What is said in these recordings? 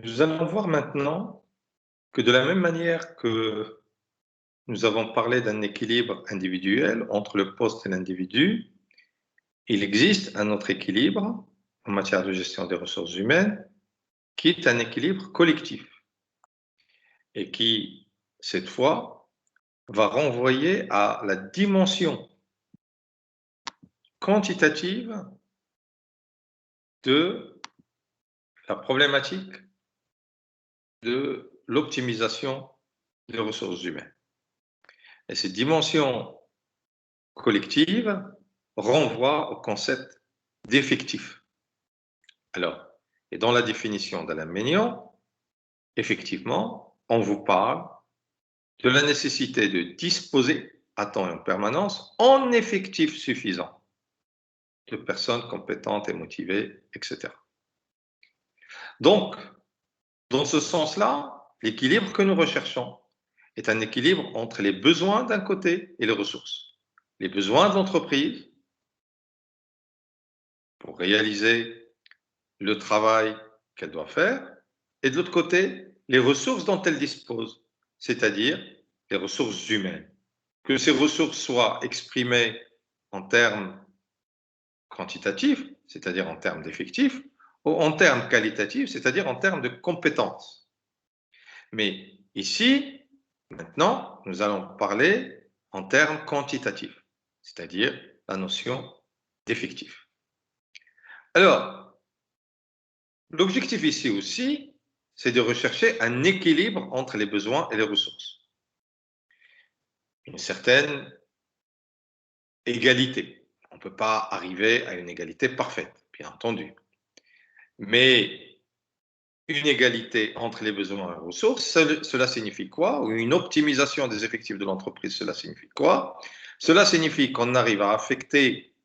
Nous allons voir maintenant que de la même manière que nous avons parlé d'un équilibre individuel entre le poste et l'individu, il existe un autre équilibre en matière de gestion des ressources humaines qui est un équilibre collectif et qui, cette fois, va renvoyer à la dimension quantitative de la problématique de l'optimisation des ressources humaines. Et cette dimension collective renvoie au concept d'effectif. Alors, et dans la définition d'Alain Mignon, effectivement, on vous parle de la nécessité de disposer à temps et en permanence en effectif suffisant de personnes compétentes et motivées, etc. Donc, dans ce sens-là, l'équilibre que nous recherchons est un équilibre entre les besoins d'un côté et les ressources. Les besoins de l'entreprise pour réaliser le travail qu'elle doit faire, et de l'autre côté, les ressources dont elle dispose, c'est-à-dire les ressources humaines. Que ces ressources soient exprimées en termes quantitatifs, c'est-à-dire en termes d'effectifs, ou en termes qualitatifs, c'est-à-dire en termes de compétences. Mais ici, maintenant, nous allons parler en termes quantitatifs, c'est-à-dire la notion d'effectif. Alors, l'objectif ici aussi, c'est de rechercher un équilibre entre les besoins et les ressources. Une certaine égalité. On ne peut pas arriver à une égalité parfaite, bien entendu. Mais une égalité entre les besoins et les ressources, cela signifie quoi? Ou une optimisation des effectifs de l'entreprise, cela signifie quoi? Cela signifie qu'on arrive à affecter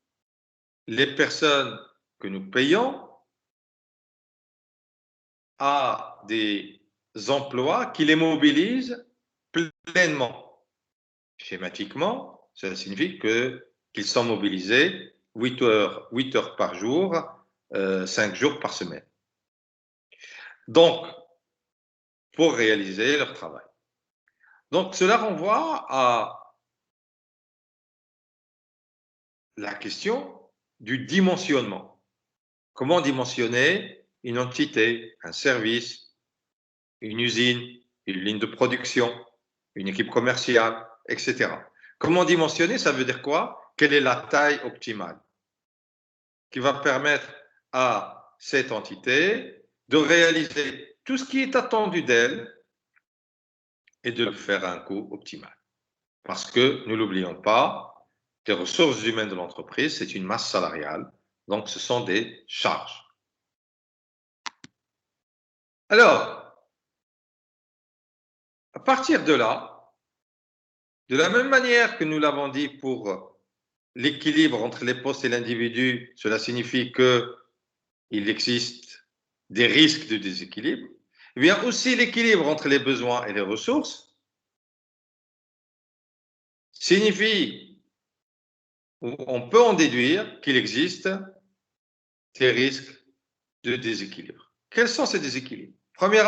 les personnes que nous payons à des emplois qui les mobilisent pleinement. Schématiquement, cela signifie qu'ils sont mobilisés 8 heures par jour, 5 jours par semaine. Donc, pour réaliser leur travail. Donc, cela renvoie à la question du dimensionnement. Comment dimensionner une entité, un service, une usine, une ligne de production, une équipe commerciale, etc. Comment dimensionner, ça veut dire quoi? Quelle est la taille optimale qui va permettre à cette entité de réaliser tout ce qui est attendu d'elle et de le faire à un coût optimal. Parce que, ne l'oublions pas, les ressources humaines de l'entreprise, c'est une masse salariale, donc ce sont des charges. Alors, à partir de là, de la même manière que nous l'avons dit pour l'équilibre entre les postes et l'individu, cela signifie qu'il existe des risques de déséquilibre. Eh bien aussi l'équilibre entre les besoins et les ressources signifie, on peut en déduire qu'il existe des risques de déséquilibre. Quels sont ces déséquilibres? Premièrement,